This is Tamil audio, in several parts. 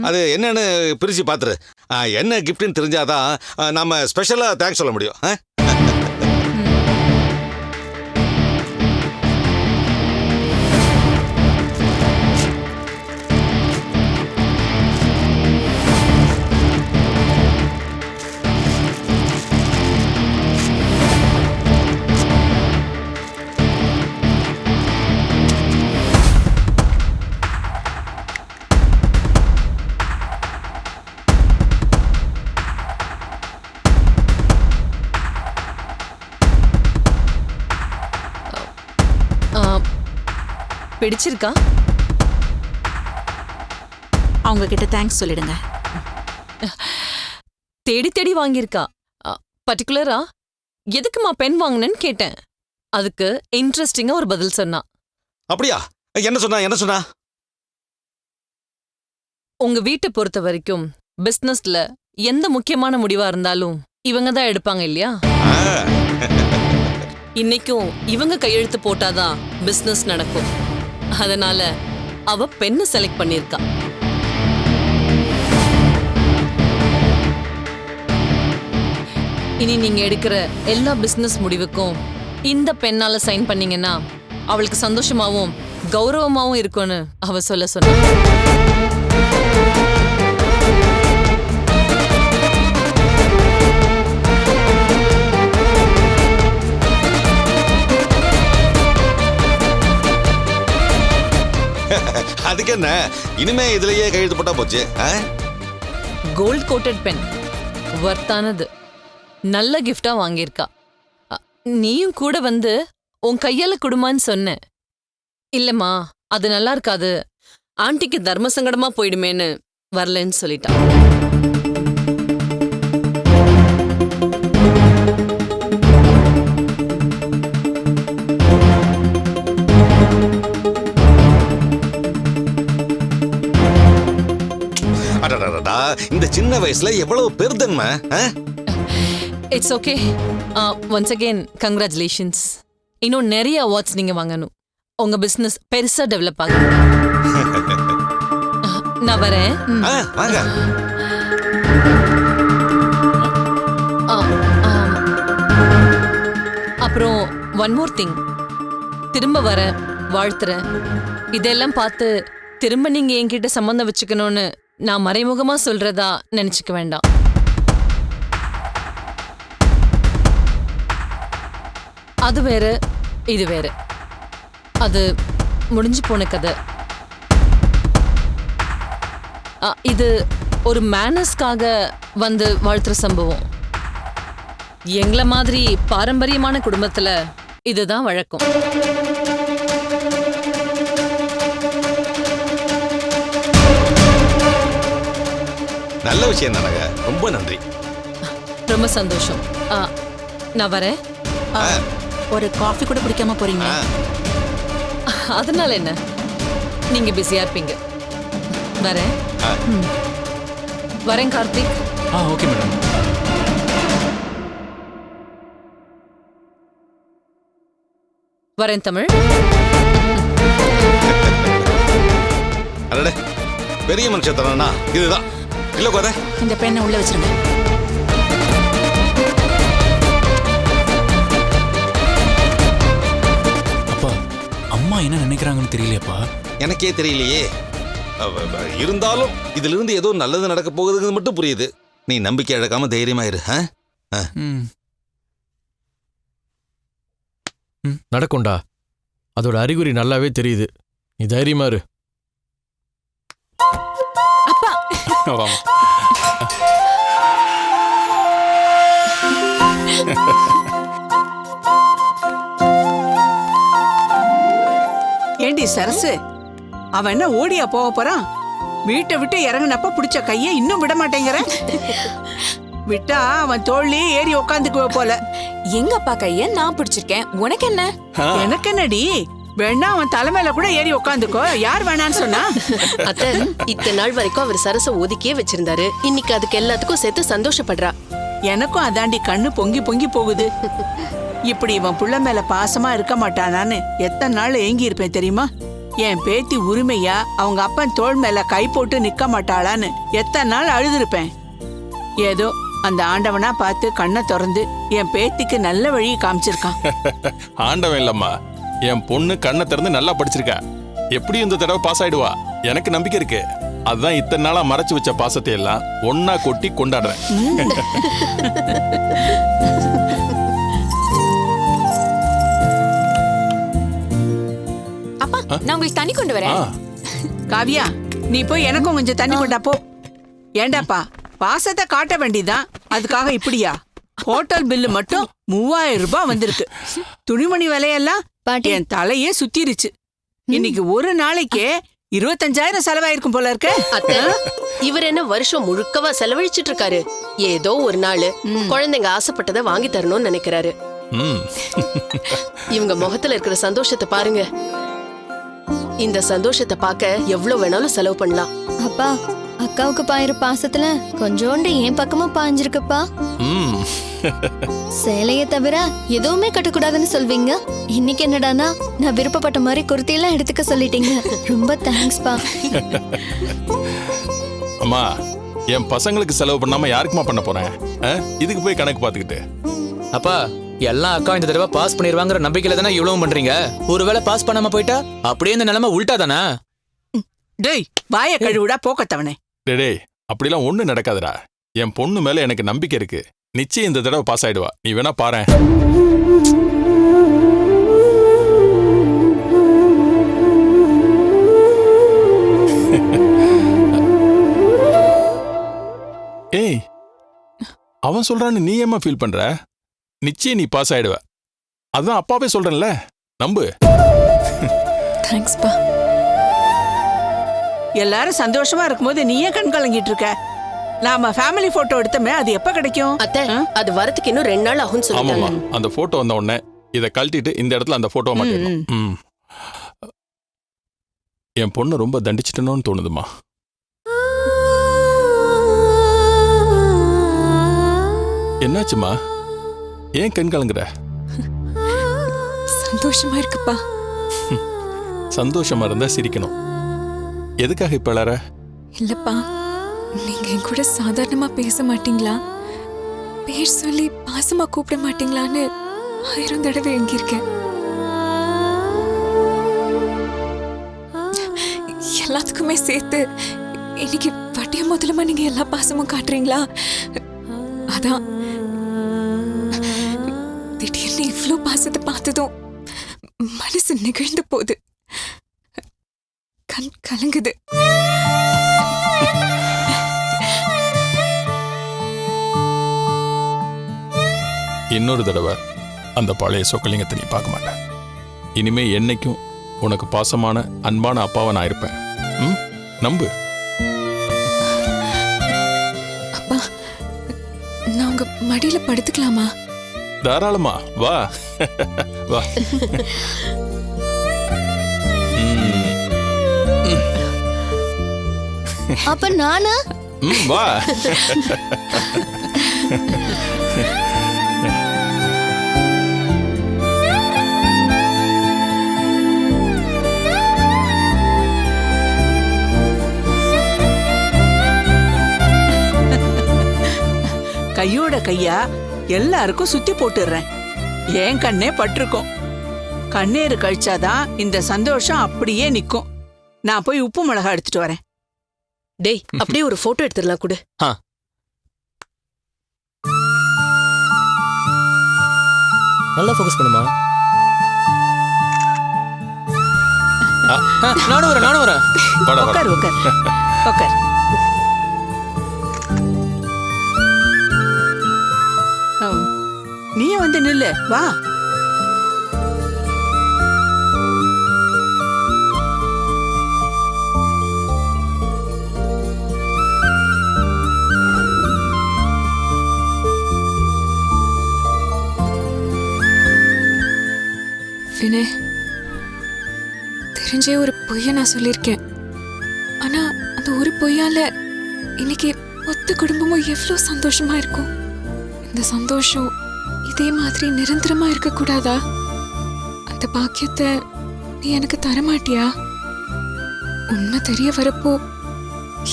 அது என்னன்னு பிரிச்சு பாத்துரு. என்ன கிஃப்ட்னு தெரிஞ்சாதான் நம்ம ஸ்பெஷலா தேங்க்ஸ் சொல்ல முடியும். பிடிச்சிருக்கா? அவங்க கிட்ட தேங்க்ஸ் சொல்லிடுங்க. தேடி தேடி வாங்கியிருக்கா. பர்டிகுலரா எதுக்குமா பென் வாங்கினேன்னு கேட்டேன். அதுக்கு இன்ட்ரெஸ்டிங்கா ஒரு பதில் சொன்னா. அப்படியா? என்ன சொன்னா? உங்க வீட்டை பொறுத்த வரைக்கும் பிசினஸ்ல எந்த முக்கியமான முடிவா இருந்தாலும் இவங்க தான் எடுப்பாங்க இல்லையா? இன்னைக்கும் இவங்க கையெழுத்து போட்டாதான் பிசினஸ் நடக்கும். அதனால அவ பெண்ணு செலக்ட் பண்ணிருக்கா. இனி நீங்க எடுக்கிற எல்லா பிசினஸ் முடிவுக்கும் இந்த பெண்ணால சைன் பண்ணீங்கன்னா அவளுக்கு சந்தோஷமாவும் கௌரவமாவும் இருக்கும்னு அவ சொல்ல சொன்னா. அதுக்கு என்ன, இனிமே இதுலயே கையெழுத்து போட்டா போச்சு. கோல்ட் கோட்டட் பென் வர்த்தானது நல்ல கிஃப்டா வாங்கியிருக்கா. நீயும் கூட வந்து உன் கையால குடுமான்னு சொன்ன. இல்லம்மா அது நல்லா இருக்காது, ஆண்டிக்கு தர்ம சங்கடமா போயிடுமேன்னு வரலன்னு சொல்லிட்டா. இந்த சின்ன வயசுல எவ்வளவு பெருந்தன்மை. It's okay. Once again congratulations. இன்னும் நிறைய அவார்ட்ஸ் நீங்க வாங்கணும். உங்க பிசினஸ் பெருசா டெவலப் ஆகும். நான் வரேன். அப்புறம் ஒன் மோர் திங், திரும்ப வர வாழ்த்துறேன். இதெல்லாம் பார்த்து திரும்ப நீங்க என்கிட்ட சம்பந்தம் வச்சுக்கணும்னு நான் மறைமுகமா சொல்றதா நினைச்சுக்க வேண்டாம். அது வேற இது வேற. அது முடிஞ்சு போன கதை. இது ஒரு மேனர்ஸ்க்காக வந்து வாழ்த்துற சம்பவம். எங்கள மாதிரி பாரம்பரியமான குடும்பத்துல இதுதான் வழக்கம். நல்ல விஷயம் தானங்க. ரொம்ப நன்றி. ரொம்ப சந்தோஷம். நான் வரேன். ஒரு காஃபி கூட குடிக்காம போறீங்க? அதனால என்ன, நீங்க பிஸியா இருப்பீங்க. வரேன். வரேன் கார்த்திக். Okay madam. வரேன் தமிழ். அடடே, பெரிய மனுஷன் தானா இதுதான். இல்ல கோத, இந்த பெண்ணை உள்ள வச்சிருங்க. அப்பா, அம்மா என்ன நினைக்கிறாங்கன்னு தெரியலையப்பா. எனக்கே தெரியலையே. இருந்தாலும் இதுல இருந்து ஏதோ நல்லது நடக்க போகுதுன்னு மட்டும் புரியுது. நீ நம்பிக்கை இழக்காம தைரியமா இரு. நடக்கும்டா. அதோட அறிகுறி நல்லாவே தெரியுது. நீ தைரியமா இரு. ஏண்டி சரசு, அவன் என்ன ஓடியா போக போறான்? வீட்டை விட்டு இறங்கினப்ப பிடிச்ச கைய இன்னும் விட மாட்டேங்கிற. விட்டா அவன் தோல்லே ஏறி உக்காந்துக்குவ போல. எங்கப்பா கைய நான் பிடிச்சிருக்கேன், உனக்கு என்ன? எனக்கு என்னடி, வேணா அவன் தலைமையில கூட ஏறி உக்காந்துக்கோ. யார் வேணான்னு சொன்னா? அத்தை, இத்தனை நாள் வரைக்கும் அவர் சரச ஒதுக்கியே வச்சிருந்தாரு. இன்னைக்கு அதுக்கு எல்லாத்துக்கும் சேர்த்து சந்தோஷப்படுறா. எனக்கும் அதாண்டி கண்ணு பொங்கி பொங்கி போகுது. இப்படி இவன் புள்ள மேல பாசமா இருக்க மாட்டானான்னு எத்தனை நாள் ஏங்கி இருப்பேன் தெரியுமா? என் பேத்தி உரிமையா அவங்க அப்பன் தோள் மேல கை போட்டு நிக்க மாட்டாளான்னு எத்தனை நாள் அழுதுருப்பேன். ஏதோ அந்த ஆண்டவனா பார்த்து கண்ணை திறந்து என் பேத்திக்கு நல்ல வழி காமிச்சிருக்கான். ஆண்டவன் இல்லம்மா, என் பொண்ணு கண்ணை திறந்து நல்லா படிச்சிருக்கா. எப்படி இந்த தடவை பாஸ் ஆயிடுவா, எனக்கு நம்பிக்கை இருக்கு. அதுதான் இத்தனை நாளா மறைச்சு வச்ச பாசத்தை எல்லாம் ஒன்னா கொட்டி கொண்டாடுறேன். அப்பா நான் உங்களுக்கு தண்ணி கொண்டு வரேன். காவியா, நீ போய் எனக்கும் கொஞ்சம் தண்ணி கொண்டா போ. ஏண்டாப்பா, பாசத்தை காட்ட வேண்டியதான், அதுக்காக இப்படியா? ஹோட்டல் பில்லு மட்டும் 3000 ரூபாய் வந்திருக்கு. துணிமணி விலையெல்லாம் என் தலையே சுத்திருச்சு. இன்னைக்கு ஒரு நாளைக்கே 25,000 செலவாயிருக்கும் போல இருக்க. அத்தை, இவர் என்ன வருஷம் முழுக்கவா செலவழிச்சிட்டு இருக்காரு? ஏதோ ஒரு நாள் குழந்தைங்க ஆசைப்பட்டதை வாங்கி தரணும்னு நினைக்கிறாரு. இவங்க முகத்துல இருக்கிற சந்தோஷத்தை பாருங்க. இந்த சந்தோஷத்தை பார்க்க எவ்வளவு வேணாலும் செலவு பண்ணலாம். அப்பா, அக்காவுக்கு பாயிர பாசத்துல கொஞ்சோண்டு என் பக்கமும் பாஞ்சிருக்குப்பா. சேலைய தவிர எதுவுமே கட்டக்கூடாதுன்னு சொல்வீங்க. இன்னைக்கு என்னடானா நான் விருப்பப்பட்ட மாதிரி குர்த்தியெல்லாம் எடுத்துக்க சொல்லிட்டீங்க. ரொம்ப தேங்க்ஸ்பா. அம்மா, என் பசங்களுக்கு செலவு பண்ணாம யாருக்குமா பண்ண போறேன்? இதுக்கு போய் கணக்கு பாத்துக்கிட்டு. அப்பா, எல்லாம் அக்கா இந்த தடவை பாஸ் பண்ணிடுவாங்கிற நம்பிக்கையில தானே இவ்வளவு பண்றீங்க. ஒருவேளை பாஸ் பண்ணாம போயிட்டா அப்படியே இந்த நிலைமை உள்டா தானே? டேய், வாய கழுவுடா போக்கத்தவனே. டேய், அப்படிலாம் ஒண்ணு நடக்காதுடா. என் பொண்ணு மேல எனக்கு நம்பிக்கை இருக்கு. நிச்சயம் இந்த தடவை பாஸ் ஆயிடுவா. நீ வேணா பாரு. ஏய், அவன் சொல்றான்னு நீ ஏமா ஃபீல் பண்ற? நிச்சயம் நீ பாஸ் ஆயிடுவ. அதான் அப்பாவே சொல்றேன்ல, நம்பு. தேங்க்ஸ்பா. எல்லாரும் சந்தோஷமா இருக்கும்போது நீயே கண் கலங்கிட்டு இருக்க. நாம ஃபேமிலி போட்டோ எடுத்தோமே, அது எப்ப கிடைக்கும்? அத்தை, அது வரதுக்கு இன்னும் 2 நாள் ஆகும்னு சொல்லிட்டாங்க. ஆமாமா, அந்த போட்டோ வந்த உடனே இதை கழட்டிட்டு இந்த இடத்துல அந்த போட்டோ மாட்டிடணும். என் பொண்ணு ரொம்ப தண்டிச்சிட்டணும்னு தோணுதுமா. என்னாச்சுமா, ஏன் கண் கலங்குற? சந்தோஷமா இருக்குப்பா. சந்தோஷமா இருந்தா சிரிக்கணும். எதுக்காக இப்ப அழற? இல்லப்பா, நீங்க என் கூட சாதாரணமா பேச மாட்டீங்களா, பேர் சொல்லி பாசமா கூப்பிட மாட்டீங்களான்னு 1000 தடவை எங்கிருக்கேன். எல்லாத்துக்குமே சேர்த்து இன்னைக்கு பட்டிய முதலமா நீங்க எல்லா பாசமும் காட்டுறீங்களா? அதான் திடீர்னு இவ்ளோ பாசத்தை பார்த்ததும் மனசு நெகிழ்ந்து போகுது, கண் கலங்குது. இன்னொரு தடவை அந்த பழைய சொக்கலிங்கத்தை நீ பார்க்க மாட்டேன். இனிமே என்னைக்கும் உனக்கு பாசமான அன்பான அப்பாவை நான் இருப்பேன். நம்பு. அப்பா, நான் உங்க மடியில படுத்துக்கலாமா? தாராளமா வா. வா. அப்ப நானு வா. கையோட கையா எல்லாருக்கும் சுத்தி போட்டுடுறேன். ஏன் கண்ணே பட்டிருக்கோம். கண்ணீர் கழிச்சாதான் இந்த சந்தோஷம் அப்படியே நிக்கும். நான் போய் உப்பு மிளகா எடுத்துட்டு வரேன். டேய், அப்படியே ஒரு போட்டோ எடுத்துடலாம் கூட. நல்லா ஃபோக்கஸ் பண்ணுமா. நானும் வரேன். உட்கார் உட்கார் உட்கார். நீ வந்து நில்லு, வா. வினய், தெரிஞ்சே ஒரு பொய்ய நான் சொல்லியிருக்கேன். ஆனா அந்த ஒரு பொய்யால இன்னைக்கு மொத்த குடும்பமும் எவ்வளவு சந்தோஷமா இருக்கும். இந்த சந்தோஷம் இதே மாதிரி நிரந்தரமா இருக்க கூடாதா? அந்த பாக்கியத்தை நீ எனக்கு தரமாட்டியா? உண்மை தெரிய வரப்போ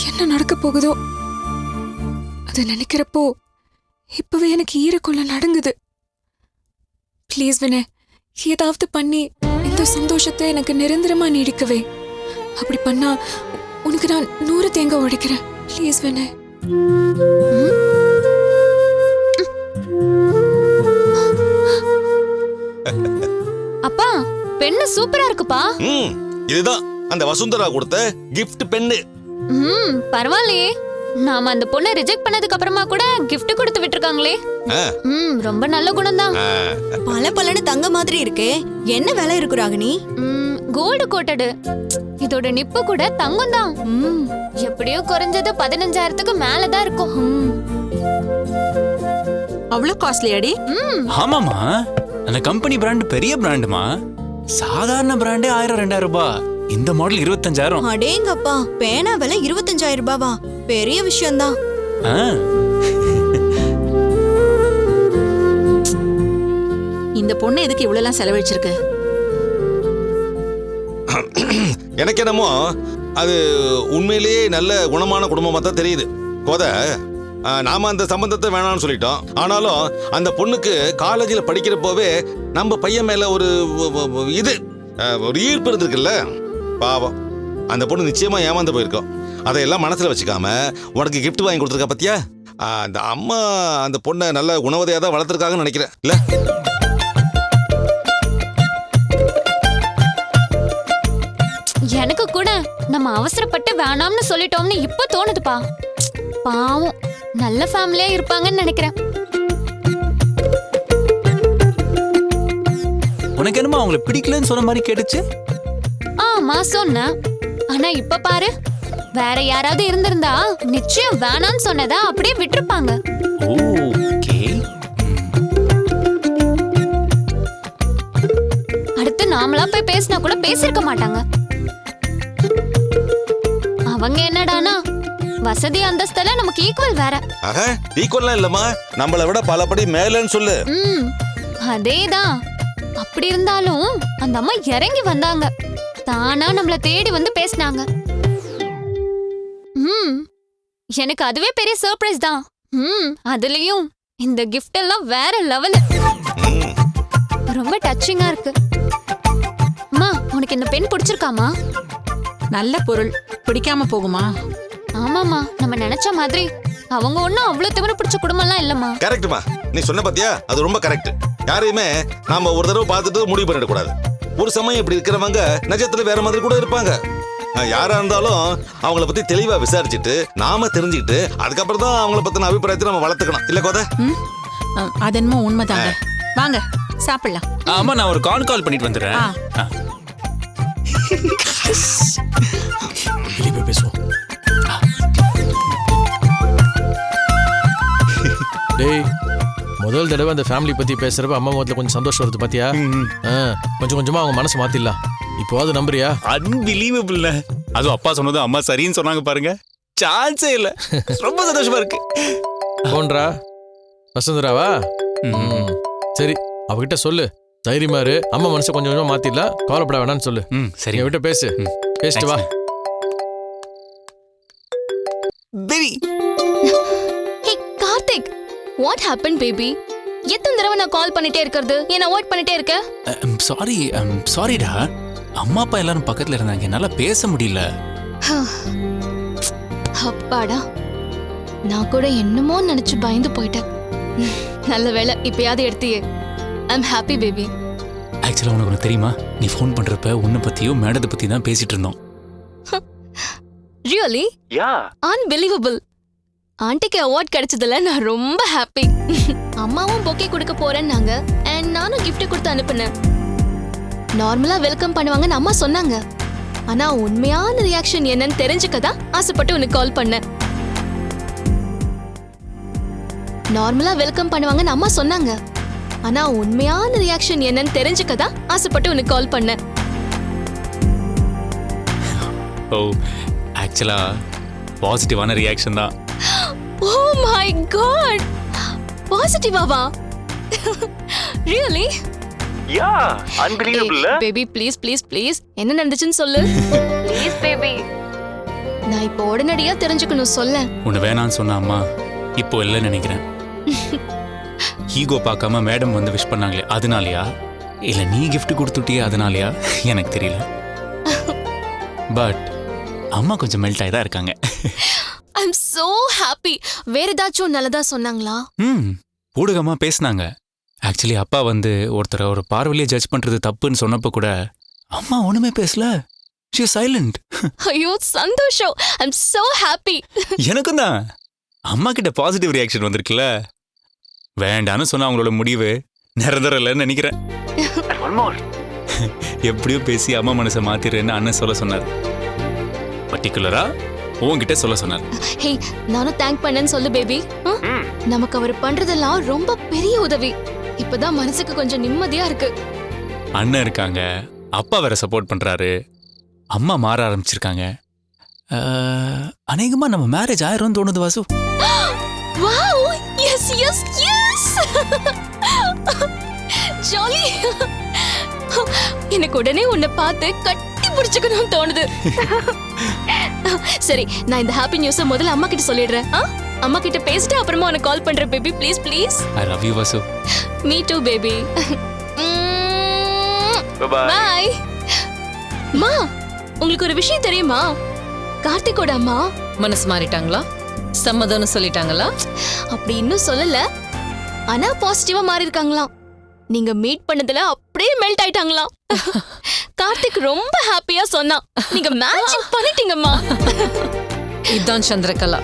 என்ன நடக்க போகுதோ அதை நினைக்கிறப்போ இப்பவே எனக்கு ஈரக்குள்ள நடுங்குது. ப்ளீஸ் வினய், ஏதாவது பண்ணி இந்த சந்தோஷத்தை எனக்கு நிரந்தரமா நீடிக்கவே. அப்படி பண்ணா உனக்கு நான் 100 தேங்காய் உடைக்கிறேன். ப்ளீஸ் வினய். அப்பா பெண்ணு சூப்பரா இருக்குப்பா. இதுதான் அந்த வசுந்தரா கொடுத்த கிஃப்ட் பென்னு. பரவாயில்லையே. நாம அந்த பொண்ணை ரிஜெக்ட் பண்ணதுக்கு அப்புறமா கூட gift கொடுத்து விட்டுருக்காங்களே. ரொம்ப நல்ல குணம் தான். பல பலன்னு தங்க மாதிரி இருக்கே. என்ன விலை இருக்கு ராகினி? Gold coated. இதோட நிப்பு கூட தங்கம் தான். எப்படியோ குறைஞ்சது 15,000க்கு மேலதான் இருக்கும். அவ்வளவு காஸ்ட்லி அடி? ஆமாமா, அந்த கம்பெனி பிராண்ட் பெரிய பிராண்டுமா. சாதாரண பிராண்டே 1000-2000 ரூபாய். இந்த மாடல் 25,000. அடேங்கப்பா, பேனா விலை 25,000 ரூபாவா? பெரிய விஷயம்தான். இந்த பொண்ணு எதுக்கு இவ்வளவு எல்லாம் செலவழிச்சிருக்கு? எனக்கு என்னமோ அது உண்மையிலேயே நல்ல குணமான குடும்பமா தான் தெரியுது. கோத நாம அந்த சம்பந்தத்தை வேணாம்னு சொல்லிட்டோம். ஆனாலும் அந்த பொண்ணுக்கு காலேஜில் படிக்கிறப்போவே நம்ம பையன் மேல ஒரு ஒரு ஈர்ப்பு இருந்திருக்குல்ல. பாவம், அந்த பொண்ணு நிச்சயமா ஏமாந்து போயிருக்கோம். அதையெல்லாம் மனசுல வச்சுக்காம உனக்கு கிஃப்ட் வாங்கி கொடுத்துருக்கா பத்தியா? அந்த அம்மா அந்த பொண்ணை நல்ல குணவதையா தான் வளர்த்துருக்காங்கன்னு நினைக்கிறேன் இல்ல? எனக்கு கூட நம்ம அவசரப்பட்டு வேணாம்னு சொல்லிட்டோம்னு இப்ப தோணுதுப்பா. பாவம், நல்ல ஃபேமிலியா இருப்பாங்கன்னு நினைக்கிறேன். உனக்கு என்னமா அவங்கள பிடிக்கலன்னு சொன்ன மாதிரி கேட்டுச்சு? ஆமா சொன்னேன். ஆனா இப்ப பாரு, வேற யாராவது இருந்திருந்தா நிச்சயம் வேணான்னு சொன்னதா அப்படியே விட்டுருப்பாங்க. ஓகே. அடுத்து நாமளா போய் பேசினா கூட பேசிருக்க மாட்டாங்க. அவங்க என்னடானா வசதி அந்தஸ்தெல்லாம் நமக்கு ஈக்குவல் வேற. ஈக்குவல்லாம் இல்லம்மா, நம்மளை விட பலபடி மேலன்னு சொல்லு. அதேதான். அப்படி இருந்தாலும் அந்த அம்மா இறங்கி வந்தாங்க. தானா நம்மள தேடி வந்து பேசினாங்க. எனக்கு அதுவே பெரிய சர்ப்ரைஸ் தான். அதுலயும் இந்த கிஃப்ட் எல்லாம் வேற லெவல். ரொம்ப டச்சிங்கா இருக்கு. அம்மா, உனக்கு இந்த பென் பிடிச்சிருக்காமா? நல்ல பொருள், பிடிக்காம போகுமா? ஆமாமா, நம்ம நினைச்ச மாதிரி அவங்க ஒண்ணும் அவ்வளவு திமிரு பிடிச்ச குடும்பம்லாம் இல்லம்மா. கரெக்ட்மா, நீ சொன்ன பாத்தியா, அது ரொம்ப கரெக்ட். யாரையுமே நாம ஒரு தடவை பார்த்துட்டு முடிவு பண்ணிட கூடாது. ஒரு சமயம் இப்படி இருக்கிறவங்க நிஜத்துல வேற மாதிரி கூட இருப்பாங்க. யாரா இருந்தாலும் அவங்கள பத்தி தெளிவா விசாரிச்சுட்டு நாம தெரிஞ்சுக்கிட்டு அதுக்கப்புறம் தான் அவங்கள பத்தின அபிப்பிராயத்தை நம்ம வளர்த்துக்கணும் இல்ல கோத? அது என்னமோ உண்மைதாங்க. வாங்க சாப்பிடலாம். ஆமா, நான் ஒரு கால் பண்ணிட்டு வந்துடுறேன். பேசுவோம். டேய், முதல் தடவை அந்த ஃபேமிலி பத்தி பேசுறப்ப அம்மா முகத்துல கொஞ்சம் சந்தோஷம் வருது பாத்தியா? கொஞ்சம் கொஞ்சமா அவங்க மனசு மாத்திடலாம். இப்போ அது நம்புறியா? அன்பிலீவபிள். அதுவும் அப்பா சொன்னது அம்மா சரின்னு சொன்னாங்க பாருங்க. சான்ஸே இல்ல. ரொம்ப சந்தோஷமா இருக்கு. போன்றா வசுந்தராவா? சரி, அவகிட்ட சொல்லு, தைரியமா இரு, அம்மா மனசை கொஞ்சம் கொஞ்சமா மாத்திடலாம், கவலைப்பட வேணாம்னு சொல்லு. சரி, விட்ட பேசு. பேசிட்டு வா. Hey Karthik, what happened baby? எத்தனை தடவை நான் கால் பண்ணிட்டே இருக்கிறது? என்ன அவாய்ட் பண்ணிட்டே இருக்க? சாரிடா. அம்மா அப்பா எல்லாரும் பக்கத்துல இருந்தாங்க, என்னால பேச முடியல. அப்பாடா, நான் கூட என்னமோ நினைச்சு பயந்து போயிட்டேன். நல்ல வேளை இப்பயாவது எடுத்தியே. I'm happy baby. ஆக்சுவலா உனக்கு தெரியுமா, நீ ஃபோன் பண்றப்ப உன்னை பத்தியும் மேடத்தை பத்தி தான் பேசிட்டு இருந்தோம். Really? Yeah. Unbelievable. ஆண்டிக்கு அவார்ட் கிடைச்சதுல நான் ரொம்ப ஹாப்பி. அம்மாவும் பொக்கே கொடுக்க போறேன்னாங்க. and நானும் gift கொடுத்து அனுப்புனேன். நார்மலா வெல்கம் பண்ணுவாங்கன்னு அம்மா சொன்னாங்க. ஆனா உண்மையான ரியாக்ஷன் என்னன்னு தெரிஞ்சுக்கதா ஆசைப்பட்டு உனக்கு கால் பண்ணேன். நார்மலா வெல்கம் பண்ணுவாங்கன்னு அம்மா சொன்னாங்க. ஆனா உண்மையான ரியாக்ஷன் என்னன்னு தெரிஞ்சுக்கதா ஆசைப்பட்டு உனக்கு கால் பண்ணேன். ஓ, ஆக்சுவலா பாசிட்டிவான ரியாக்ஷன் தான். Oh my god. பாசிட்டிவாவா? Really? Yeah, unbelievable. Baby, please என்ன நடந்துச்சுன்னு சொல்லு. Please baby. நான் இப்போ உடனடியா தெரிஞ்சுக்கணும், சொல்ல. உன்னை வேணான்னு சொன்ன அம்மா இப்போ இல்லைன்னு நினைக்கிறேன். ஈகோ பார்க்காம மேடம் வந்து விஷ் பண்ணாங்களே அதனாலயா, இல்ல நீ கிஃப்ட் கொடுத்துட்டியே அதனாலயா எனக்கு தெரியல. பட் அம்மா கொஞ்சம் மெல்ட் ஆகி தான் இருக்காங்க. ஐ அம் சோ ஹாப்பி. வேற ஏதாச்சும் நல்லதா சொன்னாங்களா? ஊடகமா பேசினாங்க. ஆக்சுவலி அப்பா வந்து ஒருத்தரை ஒரு பார்வையிலே ஜட்ஜ் பண்றது தப்புன்னு சொன்னப்போ கூட அம்மா ஒண்ணுமே பேசல. She is silent. ஐயோ சந்தோஷம். ஐ அம் சோ ஹாப்பி. எனக்கும் தான் அம்மா கிட்ட பாசிட்டிவ் ரியாக்ஷன் வந்திருக்குல்ல. வேண்டான்னு சொன்ன அவங்களோட முடிவு நிரந்தரம் இல்லைன்னு நினைக்கிறேன். எப்படியோ பேசி அம்மா மனசை மாத்திரன்னு அண்ணன் சொல்ல சொன்னார். பர்டிகுலரா உன்கிட்ட சொல்ல சொன்னார். ஹே, நானும் தேங்க் பண்ணேன்னு சொல்லு பேபி. நமக்கு அவர் பண்றதெல்லாம் ரொம்ப பெரிய உதவி. இப்பதான் மனசுக்கு கொஞ்சம் நிம்மதியா இருக்கு. அண்ணன் இருக்காங்க, அப்பா வேற சப்போர்ட் பண்றாரு, அம்மா மாற ஆரம்பிச்சிருக்காங்க. அநேகமா நம்ம மேரேஜ் ஆயிரும் தோணுது Vasu. Wow, yes yes yes. Jolly. எனக்கு உடனே உன்னை பார்த்து கட்டி பிடிச்சுக்கணும்னு தோணுது. சரி, நான் இந்த ஹாப்பி நியூஸை முதல்ல அம்மா கிட்ட சொல்லிடுறேன். அம்மா கிட்ட பேசிட்டு அப்புறமா உனக்கு கால் பண்றேன் baby. Please please. I love you Vasu. Me too baby. Bye. மா, உங்களுக்கு ஒரு விஷயம் தெரியுமா? கார்த்திகோட அம்மா மனசு மாறிட்டாங்களா? சம்மதம்னு சொல்லிட்டாங்களா? அப்படி இன்னும் சொல்லல, ஆனா பாசிட்டிவா மாறி இருக்காங்களாம். நீங்க மீட் பண்ணதுல அப்படியே மெல்ட் ஆயிட்டாங்களாம். கார்த்திக் ரொம்ப ஹாப்பியா சொன்னான். நீங்க மேட்சிங் பண்ணிட்டீங்கம்மா. இதான் சந்திரகலா.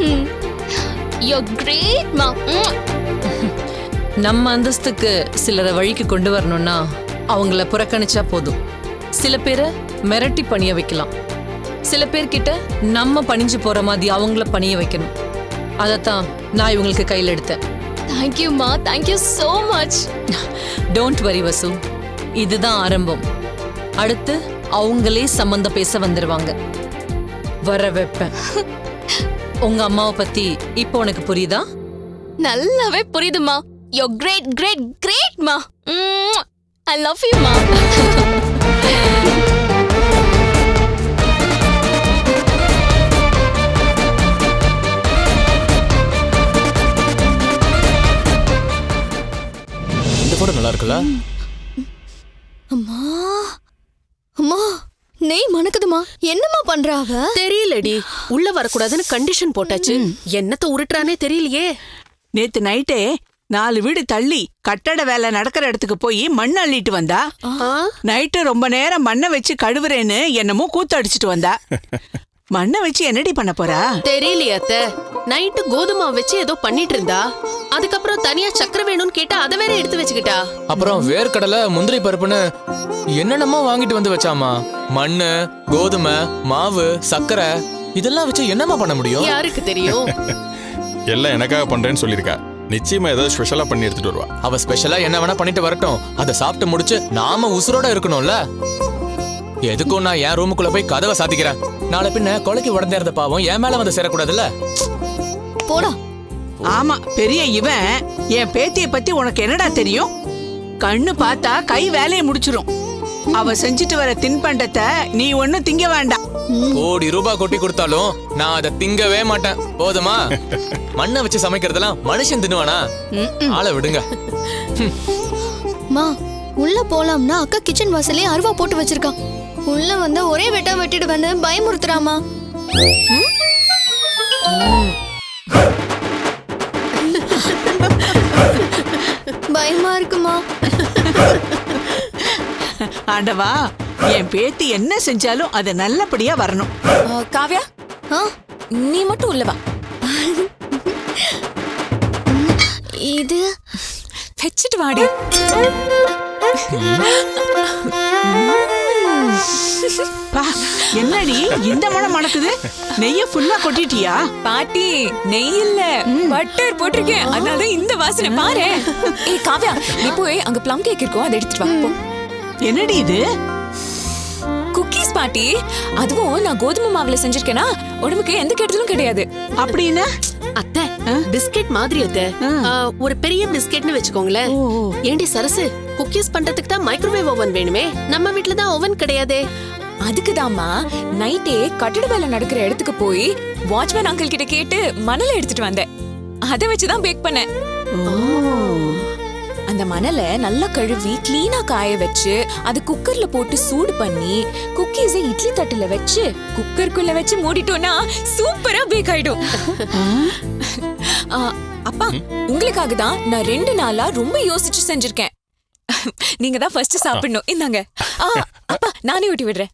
யூ கிரேட் மா. நம்ம அந்தஸ்துக்கு சிலரை வழிக்கு கொண்டு வரணும்னா அவங்கள புறக்கணிச்சா போதும். சில பேரை மிரட்டி பணிய வைக்கலாம், சில பேர்கிட்ட நம்ம பணிஞ்சு போற மாதிரி அவங்கள பணிய வைக்கணும். அதத்தான் நான் இவங்களுக்கு கையில் எடுத்தேன். தேங்க்யூ மா, thank you so much. Don't worry வசு, இதுதான் ஆரம்பம். அடுத்து அவங்களே சம்பந்தம் பேச வந்துருவாங்க. வர வைப்பேன். உங்க அம்மாவை பத்தி இப்போ உனக்கு புரியுதா? நல்லாவே புரியுதுமா. யூ கிரேட் கிரேட் கிரேட் மா. ஐ லவ் யூ மா. இந்த போட்டோ நல்லா இருக்குல்ல? அம்மா அம்மா, நெய் மணக்குதுமா. என்னம்மா பண்றா அவ? தெரியலடி, உள்ள வரக்கூடாதுன்னு கண்டிஷன் போட்டாச்சு. என்னத்த உருட்டுறானே தெரியலையே. நேத்து நைட்டே 4 வீடு தள்ளி கட்டட வேலை நடக்கிற இடத்துக்கு போய் மண் அள்ளிட்டு வந்தா. நைட்டு ரொம்ப நேரம் மண்ணை வச்சு கழுவுறேன்னு என்னமோ கூத்து அடிச்சிட்டு வந்தா. மண்ணை வச்சு என்னடி பண்ண போறா? தெரியலையே அத்த. நைட்டு கோதுமை வச்சு ஏதோ பண்ணிட்டு இருந்தா. அதுக்கப்புறம் தனியா சக்கரை வேணும்னு கேட்டா அதை வேற எடுத்து வச்சுக்கிட்டா. அப்புறம் வேர்க்கடலை முந்திரி பருப்புன்னு என்னென்னமோ வாங்கிட்டு வந்து வச்சாமா. மண்ணு, கோதுமை, மாவு, சக்கரை இதெல்லாம் வச்சு என்னமா பண்ண முடியும்? யாருக்கு தெரியும்? எல்லாம் எனக்காக பண்றேன்னு சொல்லியிருக்கா. நிச்சயமா ஏதாவது ஸ்பெஷலா பண்ணி எடுத்துட்டு வருவா. அவ ஸ்பெஷலா என்ன வேணா பண்ணிட்டு வரட்டும். அதை சாப்பிட்டு முடிச்சு நாம உசுரோட இருக்கணும்ல. எதுக்கும் நான் என் ரூமுக்குள்ள போய் கதவை சாத்திக்கிறேன். நாளை பின்ன கொலைக்கு உடந்தேறத பாவம் என் மேல வந்து சேரக்கூடாதுல்ல. போடா. ஆமா, பெரிய இவன் என் பேத்திய பத்தி உனக்கு என்னடா தெரியும்? கண்ணு பார்த்தா கை வேலையை முடிச்சிரும். அவ செஞ்சுட்டு வர தின்பண்டத்தை நீ ஒன்னும் திங்க வேண்டாம். கோடி ரூபாய் கொட்டி கொடுத்தாலும் நான் அதை திங்கவே மாட்டேன். போதுமா? மண்ணை வச்சு சமைக்கிறதெல்லாம் மனுஷன் தின்னுவானா? ஆளை விடுங்க. மா, உள்ள போலாம்னா அக்கா கிச்சன் வாசலே அருவா போட்டு வச்சிருக்கா. உள்ள வந்தா ஒரே வெட்டா வெட்டிட்டு வந்து பயமுறுத்துறாமா. பயமா இருக்குமா? ஆண்டவா, என் பேத்தி என்ன செஞ்சாலும் அது நல்லபடியா வரணும். காவ்யா, நீ மட்டும் உள்ள வா. இது வச்சிட்டு வாடி. என்னடி இந்த மனம் மணக்குது? நெய்ய ஃபுல்லா கொட்டிட்டியா? பாட்டி, நெய் இல்ல பட்டர் போட்டிருக்கேன். அதனால இந்த வாசனை பாரு. ஏய் காவ்யா, நீ போய் அங்க ப்ளம் கேக் இருக்கும், அதை எடுத்துட்டு வா போ. என்னடி இது? குக்கீஸ் பாட்டி. அதுவும் நான் கோதுமை மாவுல செஞ்சிருக்கேனா, உடம்புக்கு எந்த கெடுதலும் கிடையாது. அப்படின்னா அத்தை, பிஸ்கெட் மாதிரி அத்தை. ஒரு பெரிய பிஸ்கெட்னு வச்சுக்கோங்களேன். ஏண்டி சரசு, குக்கீஸ் பண்றதுக்கு தான் மைக்ரோவேவ் ஓவன் வேணுமே. நம்ம வீட்ல தான் ஓவன் கிடையாதே. அதுக்குதாம்மா நைட்டே கட்டிட வேலை நடக்கிற இடத்துக்கு போய் வாட்ச்மேன் அங்கிள் கிட்ட கேட்டு மணலை எடுத்துட்டு வந்தேன். அதை வச்சுதான் பேக் பண்ணேன். அந்த மணலை நல்லா கழுவி கிளீனா காய வச்சு அது குக்கர்ல போட்டு சூடு பண்ணி குக்கீஸை இட்லி தட்டுல வச்சு குக்கருக்குள்ள வச்சு மூடிட்டோம்னா சூப்பரா பேக் ஆயிடும். அப்பா, உங்களுக்காக தான் நான் 2 நாளா ரொம்ப யோசிச்சு செஞ்சிருக்கேன். நீங்க தான் ஃபர்ஸ்ட் சாப்பிடணும். இந்தாங்க. அப்பா, நானே ஊட்டி விடுறேன்.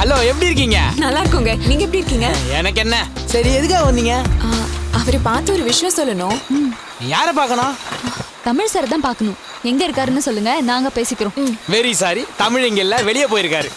ஹலோ, எப்படி இருக்கீங்க? நல்லா இருக்கோங்க. நீங்க எப்படி இருக்கீங்க? எனக்கு என்ன. சரி, எதுக்காக வந்தீங்க? அவரை பார்த்து ஒரு விஷயம் சொல்லணும். யார பார்க்கணும்? தமிழ் சார் தான் பார்க்கணும். எங்க இருக்காருன்னு சொல்லுங்க, நாங்க பேசிக்கிறோம். வெரி சாரி, தமிழ் இங்க இல்ல, வெளியே போயிருக்காரு.